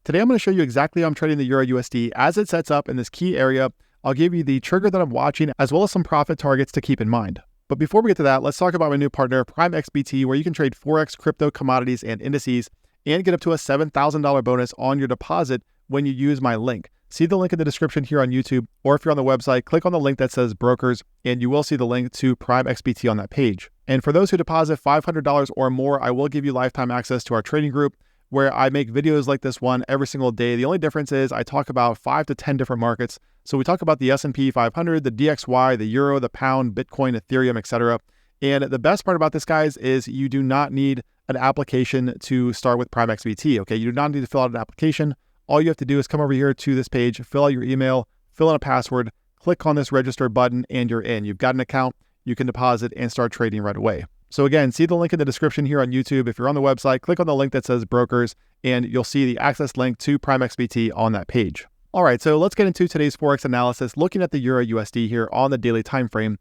Today I'm going to show you exactly how I'm trading the Euro USD as it sets up in this key area. I'll give you the trigger that I'm watching as well as some profit targets to keep in mind. But before we get to that, let's talk about my new partner, Prime XBT, where you can trade Forex, crypto, commodities, and indices and get up to a $7,000 bonus on your deposit when you use my link. See the link in the description here on YouTube, or if you're on the website, click on the link that says brokers, and you will see the link to Prime XBT on that page. And for those who deposit $500 or more, I will give you lifetime access to our trading group, where I make videos like this one every single day. The only difference is I talk about 5 to 10 different markets. So we talk about the S&P 500, the DXY, the Euro, the Pound, Bitcoin, Ethereum, etc. And the best part about this, guys, is you do not need an application to start with Prime XBT, okay? You do not need to fill out an application. All you have to do is come over here to this page, fill out your email, fill in a password, click on this register button, and you're in. You've got an account, you can deposit and start trading right away. So again, see the link in the description here on YouTube. If you're on the website, click on the link that says brokers, and you'll see the access link to Prime XBT on that page. All right, so let's get into today's Forex analysis, looking at the Euro USD here on the daily time frame.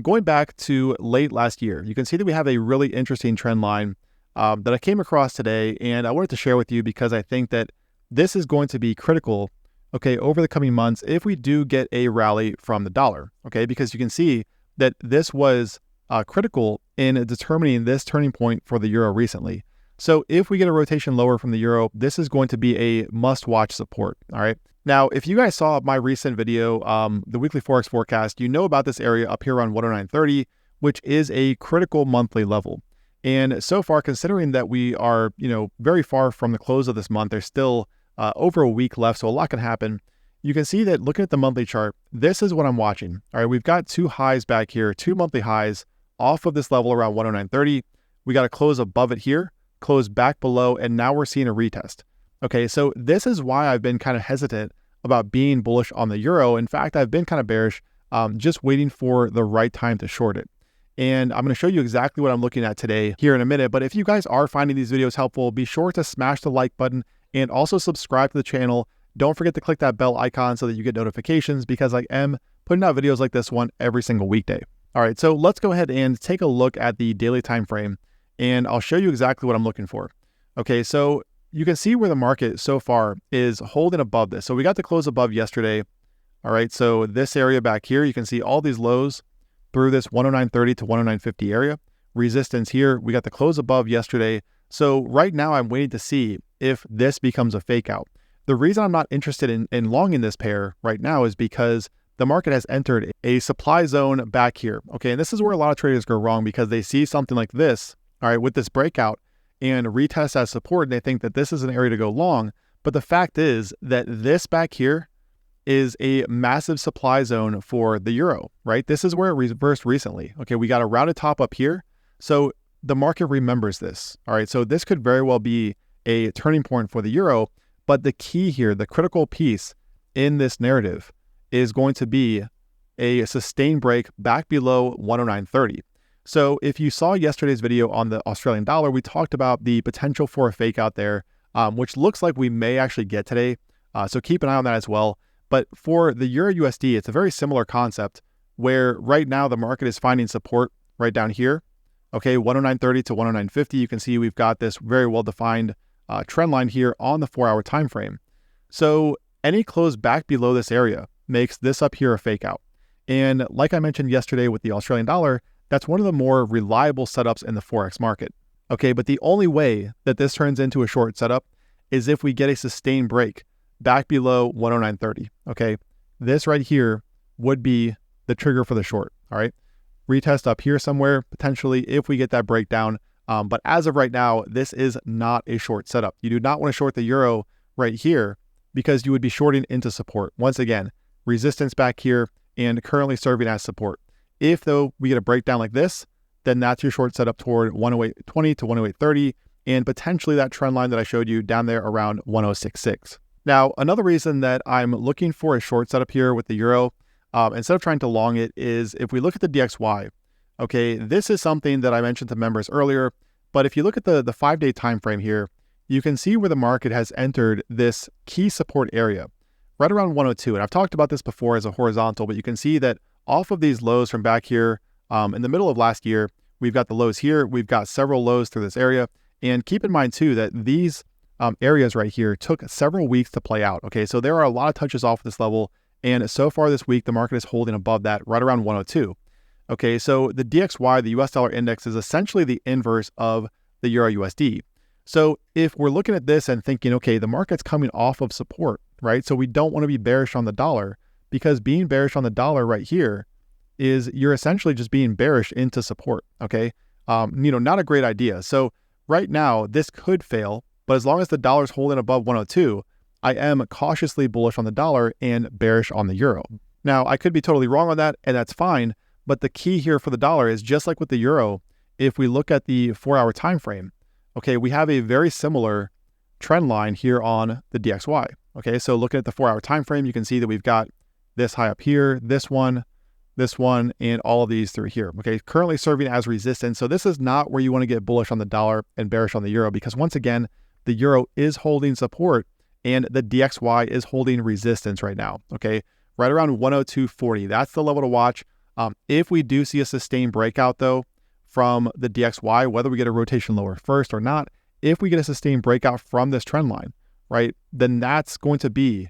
Going back to late last year, you can see that we have a really interesting trend line that I came across today, and I wanted to share with you because I think that this is going to be critical, okay, over the coming months if we do get a rally from the dollar, okay, because you can see that this was critical in determining this turning point for the euro recently. So if we get a rotation lower from the euro, this is going to be a must-watch support, all right? Now, if you guys saw my recent video, the weekly Forex forecast, you know about this area up here around 109.30, which is a critical monthly level. And so far, considering that we are, very far from the close of this month, there's still over a week left, so a lot can happen. You can see that looking at the monthly chart, this is what I'm watching. All right, we've got two highs back here, two monthly highs off of this level around 109.30. We got to close above it here, close back below, and now we're seeing a retest. Okay, so this is why I've been kind of hesitant about being bullish on the euro. In fact, I've been kind of bearish, just waiting for the right time to short it. And I'm going to show you exactly what I'm looking at today here in a minute. But if you guys are finding these videos helpful, be sure to smash the like button and also subscribe to the channel. Don't forget to click that bell icon so that you get notifications, because I am putting out videos like this one every single weekday. All right, so let's go ahead and take a look at the daily time frame, and I'll show you exactly what I'm looking for. Okay, so you can see where the market so far is holding above this. So we got to close above yesterday. All right, so this area back here, you can see all these lows through this 109.30 to 109.50 area. Resistance here, we got to close above yesterday. So right now I'm waiting to see if this becomes a fake out. The reason I'm not interested in longing this pair right now is because the market has entered a supply zone back here. Okay, and this is where a lot of traders go wrong, because they see something like this, all right, with this breakout and retest as support, and they think that this is an area to go long. But the fact is that this back here is a massive supply zone for the euro, right? This is where it reversed recently. Okay, we got a rounded top up here. So the market remembers this, all right? So this could very well be a turning point for the euro. But the key here, the critical piece in this narrative, is going to be a sustained break back below 109.30. So if you saw yesterday's video on the Australian dollar, we talked about the potential for a fake out there, which looks like we may actually get today. So keep an eye on that as well. But for the Euro USD, it's a very similar concept where right now the market is finding support right down here. Okay, 109.30 to 109.50. You can see we've got this very well-defined trend line here on the 4-hour time frame. So any close back below this area makes this up here a fake out. And like I mentioned yesterday with the Australian dollar, that's one of the more reliable setups in the Forex market. Okay, but the only way that this turns into a short setup is if we get a sustained break back below 109.30. Okay, this right here would be the trigger for the short. All right, retest up here somewhere potentially if we get that breakdown. But as of right now, this is not a short setup. You do not want to short the euro right here because you would be shorting into support. Once again, resistance back here and currently serving as support. If though we get a breakdown like this, then that's your short setup toward 108.20 to 108.30 and potentially that trend line that I showed you down there around 106.6. Now, another reason that I'm looking for a short setup here with the euro, instead of trying to long it, is if we look at the DXY. Okay, this is something that I mentioned to members earlier, but if you look at the 5-day time frame here, you can see where the market has entered this key support area right around 102. And I've talked about this before as a horizontal, but you can see that off of these lows from back here in the middle of last year, we've got the lows here. We've got several lows through this area. And keep in mind too that these areas right here took several weeks to play out. Okay, so there are a lot of touches off this level, and so far this week, the market is holding above that right around 102. Okay, so the DXY, the US dollar index, is essentially the inverse of the Euro USD. So if we're looking at this and thinking, okay, the market's coming off of support, right? So we don't want to be bearish on the dollar, because being bearish on the dollar right here is you're essentially just being bearish into support, okay? Not a great idea. So right now, this could fail, but as long as the dollar's holding above 102, I am cautiously bullish on the dollar and bearish on the euro. Now, I could be totally wrong on that, and that's fine, but the key here for the dollar is just like with the euro, if we look at the 4-hour time frame, okay, we have a very similar trend line here on the DXY. Okay, so looking at the 4-hour time frame, you can see that we've got this high up here, this one, and all of these through here. Okay, currently serving as resistance. So this is not where you want to get bullish on the dollar and bearish on the euro, because once again, the euro is holding support and the DXY is holding resistance right now. Okay, right around 102.40. That's the level to watch. If we do see a sustained breakout though from the DXY, whether we get a rotation lower first or not, if we get a sustained breakout from this trend line, right, then that's going to be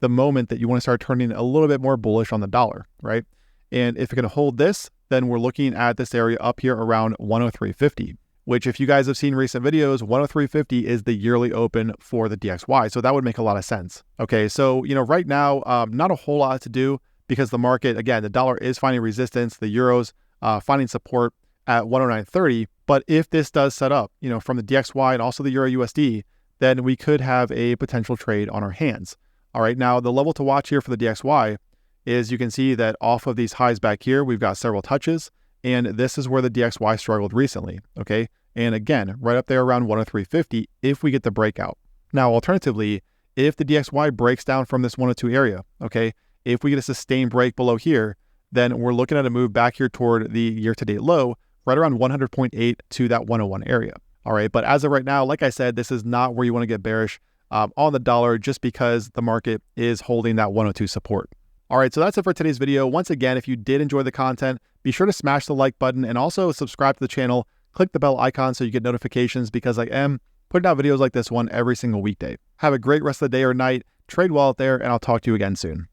the moment that you want to start turning a little bit more bullish on the dollar, right? And if you're going to hold this, then we're looking at this area up here around 103.50, which if you guys have seen recent videos, 103.50 is the yearly open for the DXY. So that would make a lot of sense. Okay, so, right now, not a whole lot to do, because the market, again, the dollar is finding resistance, the euro's finding support at 109.30. But if this does set up, from the DXY and also the Euro USD, then we could have a potential trade on our hands. All right, now the level to watch here for the DXY is you can see that off of these highs back here, we've got several touches, and this is where the DXY struggled recently, okay? And again, right up there around 103.50 if we get the breakout. Now, alternatively, if the DXY breaks down from this 102 area, okay, if we get a sustained break below here, then we're looking at a move back here toward the year-to-date low, right around 100.8 to that 101 area. All right, but as of right now, like I said, this is not where you want to get bearish on the dollar, just because the market is holding that 102 support. All right, so that's it for today's video. Once again, if you did enjoy the content, be sure to smash the like button and also subscribe to the channel. Click the bell icon so you get notifications, because I am putting out videos like this one every single weekday. Have a great rest of the day or night. Trade well out there, and I'll talk to you again soon.